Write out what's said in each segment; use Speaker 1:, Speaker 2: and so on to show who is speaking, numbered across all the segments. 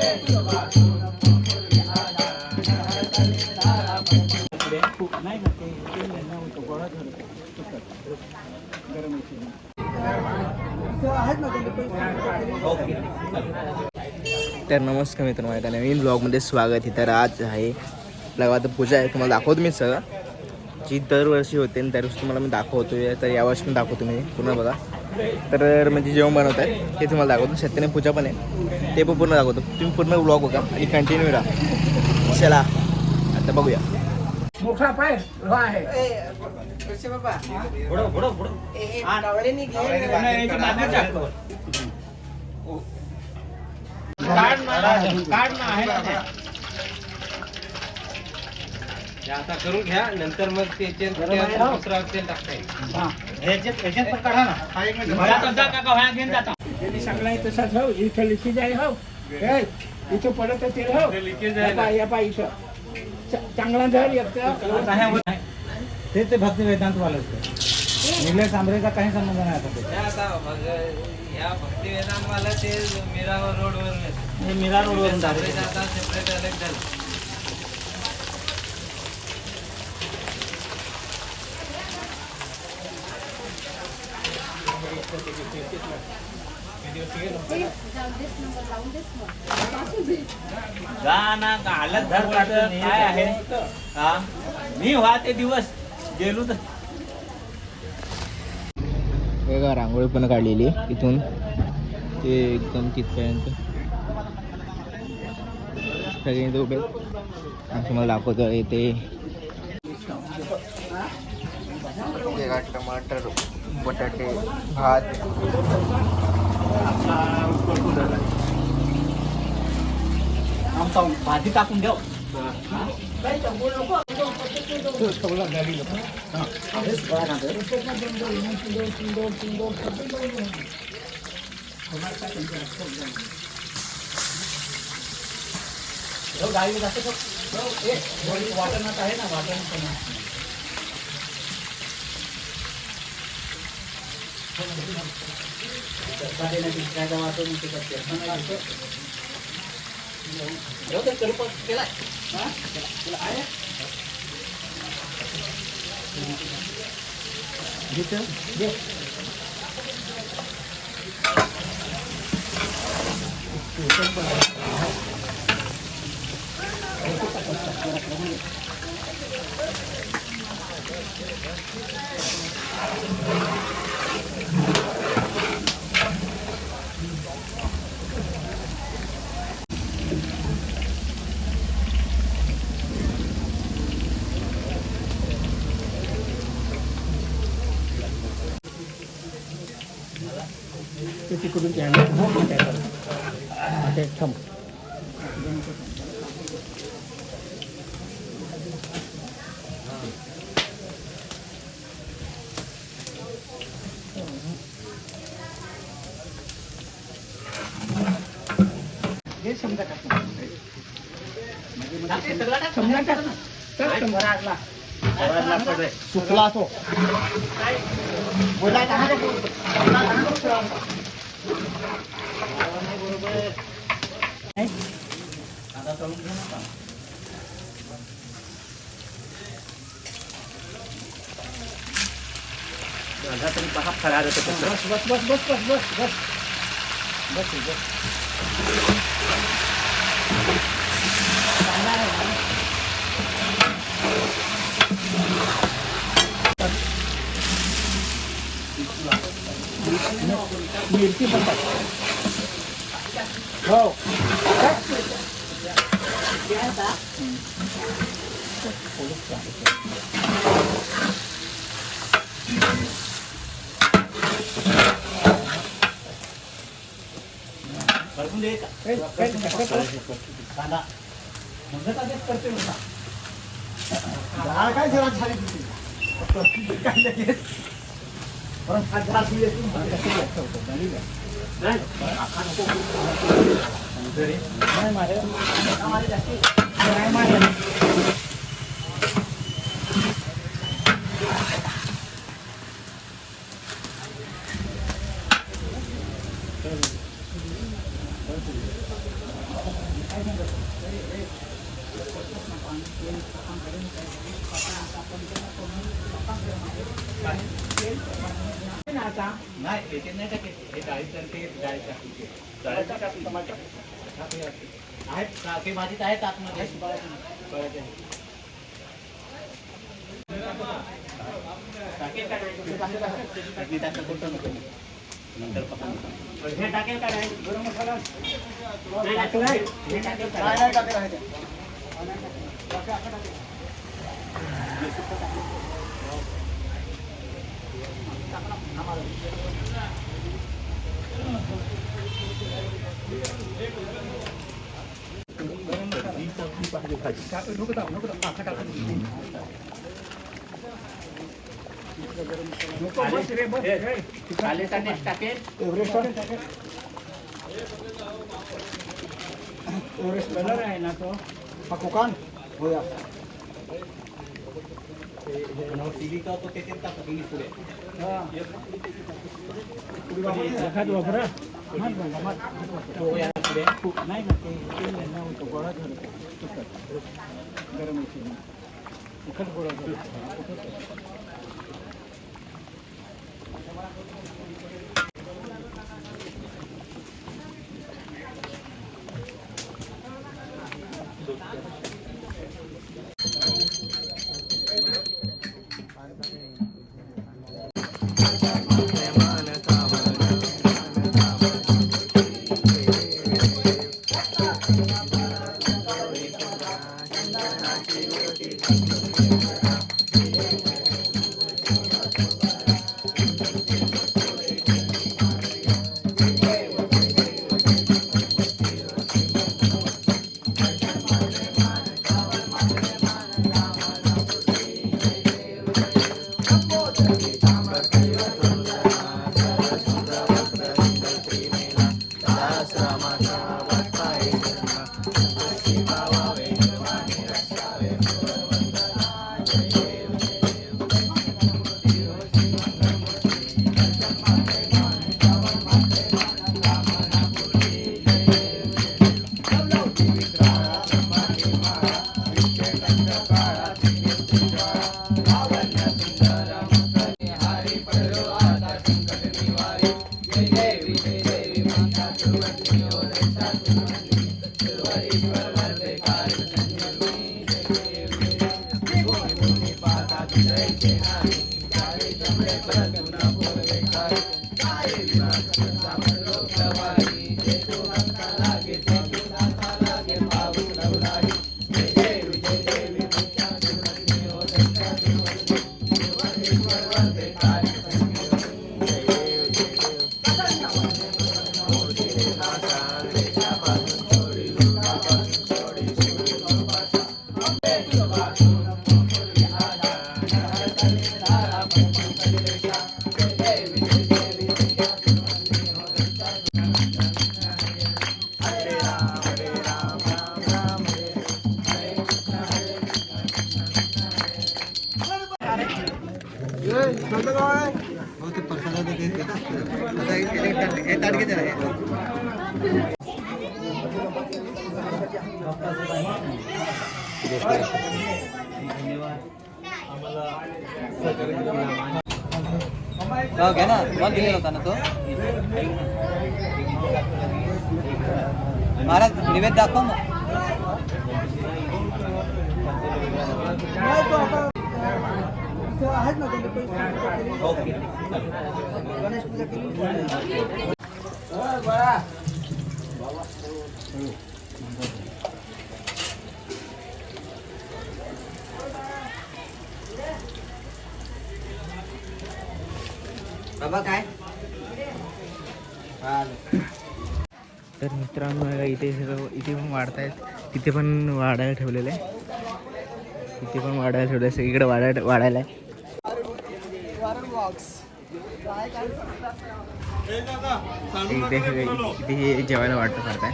Speaker 1: तर नमस्कार मित्र, माझ्या नवीन ब्लॉगमध्ये स्वागत आहे. तर आज आहे आपल्या आता पूजा आहे, तुम्हाला दाखवतो मी सगळं जी दरवर्षी होते आणि दरवर्षी तुम्हाला मी दाखवतोय. तर यावर्षी पण दाखवतो मी, पूर्ण बघा. तर म्हणजे जेवण बनवत आहे ते तुम्हाला दाखवतो. सत्याने पूजा पण आहे ते पण पूर्ण दाखवतो. तुम्ही पूर्ण ब्लॉग बघा आणि कंटिन्यू राहा. चला आता बघूया.
Speaker 2: मोठा पाय आहे
Speaker 3: आता करून घ्या, नंतर मग तेल टाकता येईल. पण काढा ना.
Speaker 2: सगळा तसाच हो. इथं लिखी जाय हो. इथं पडत तेल हो. या पाय इथं चांगला धर येतं.
Speaker 4: ते भक्ती वेदांत वाले निलेश आंबरेचा काही संबंध नाही आता.
Speaker 3: या भक्ती वेदांत वाला ते मीरा रोडवर
Speaker 4: मीरा रोडवरून
Speaker 3: सेपरेट अलग झालं.
Speaker 4: गाना हालत धर काय आहे हा मी ते दिवस गेलो तर
Speaker 1: वेगळा रांगोळी पण काढलेली इथून ते एकदम तिथपर्यंत सगळे उभे आणि तुम्हाला दाखवतो. ते टमाटर, बटाटे, भात,
Speaker 4: भाजी टाकून द्या. गाडी जास्त वाटणात आहे ना वाटण.
Speaker 2: तिकडून थांब. समजा चुकला तो
Speaker 4: फरार होतं.
Speaker 2: बस बस बस बस बस बस बस बस बस. मिरची पण टाक. हो
Speaker 4: कांदा करते
Speaker 2: काय जरा झाली काय लगेच परत हात घास नाही मारे नाही मारे. आता
Speaker 4: नाही याच्यात नाही टाकेल. हे डाळीसारखे डाळी टाकायचे. डाळी टाकायची. आहेत टाके भाजीत आहेत आतमध्ये. बळाचे. टाकेल का नाही? टाकली टाका कुठं नको. नंतर पकडून. हे टाकेल का नाही? गरम मसाला नाही टाकलाय. हे टाकेल का नाही? नाही टाकेल आहे ते. खालीचा टेस्ट टाकेल.
Speaker 2: एव्हरेस्ट कलर आहे ना तो हा कोकण होया
Speaker 4: सिलिका तो त्याच्यात टाकू तुम्ही पुढे.
Speaker 2: एखाद वापरा
Speaker 4: तो या पुढे.
Speaker 2: नाही ना ते होतं गोळा झालं गरम तिखट गोळा झाला
Speaker 3: घ्या ना मग दिलेला होता ना तो महाराज निवेद दाखव मग ओके गणेश पूजा केली बाबा काय
Speaker 1: तर मित्रांनो इथे सगळं इथे पण वाढतायत तिथे पण वाढायला ठेवलेलं आहे तिथे पण वाढायला ठेवलं आहे सगळीकडे वाढायला आहे इथे सगळे इथे जेवायला वाटतं करताय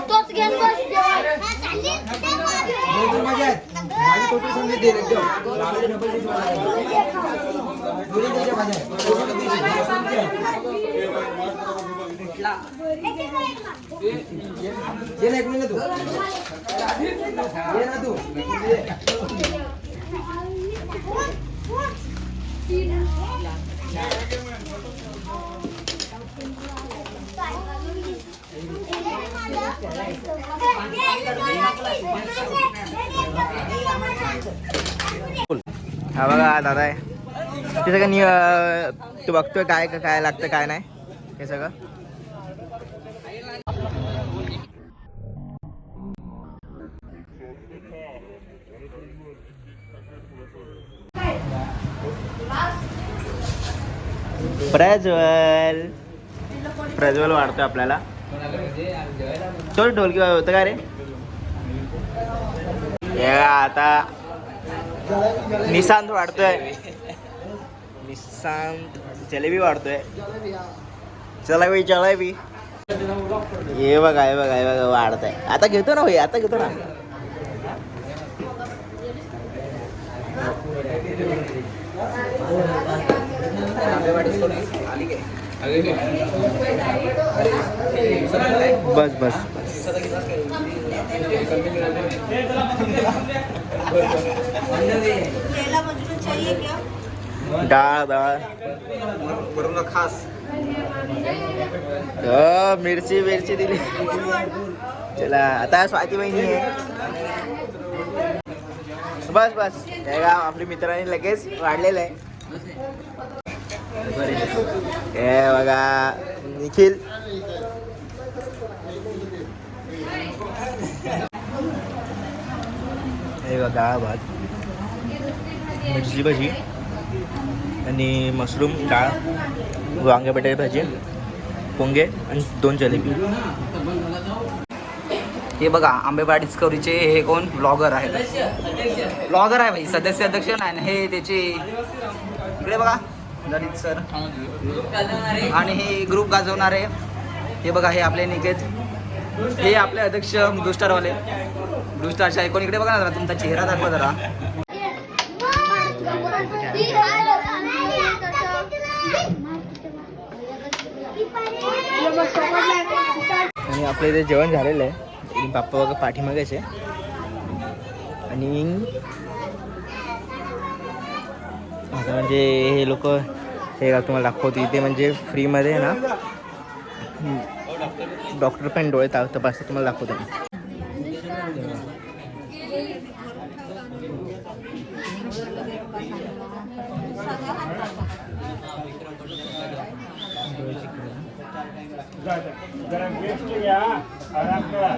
Speaker 5: तोच घेऊन बस
Speaker 2: माझी टोटल समजा
Speaker 1: हा बघा दादा आहे ते सगळं तू बघतोय काय काय लागतं काय नाही हे सगळं. प्रज्वल वाढतोय आपल्याला. तो ढोलकी होतं का रे? आता निशांत वाढतोय. निशांत जलेबी वाढतोय. जलेबी जलेबी हे बघा हे बघा हे बघा वाढत आहे. आता घेतो ना भाई आता घेतो ना. बस बस डाळ डाळ खास मिरची मिरची दिली. चला आता स्वाती बहिणी आहे. बस बस हे का आपली मित्रांनी लगेच वाढलेलं आहे. हे बघा निखिल हे बघा डाळ भात मिरची भाजी आणि मशरूम डाळ वांगे बटाटे भाजी पोंगे आणि 2 जलेबी.
Speaker 5: हे बघा आंबेबाड डिस्कवरीचे हे कोण ब्लॉगर आहेत. ब्लॉगर आहे भाई सदस्य अध्यक्ष नाही हे त्याचे इकडे बघा ललित सर आणि हे ग्रुप गाजवणारे. हे बघा हे आपले निकेत हे आपले अध्यक्ष ब्लू स्टारवाले ब्लू स्टारच्या ऐकून इकडे बघा ना जरा तुमचा चेहरा दाखवा जरा.
Speaker 1: आणि आपल्या इथे जेवण झालेलं आहे. बाप्पा बघा पाठीमागेचे आणि आता म्हणजे हे लोक हे का तुम्हाला दाखवतो इथे म्हणजे फ्रीमध्ये ना डॉक्टर पण डोळे तपासतात तुम्हाला दाखवतो.
Speaker 2: जरा गेस्ट या आराम करा.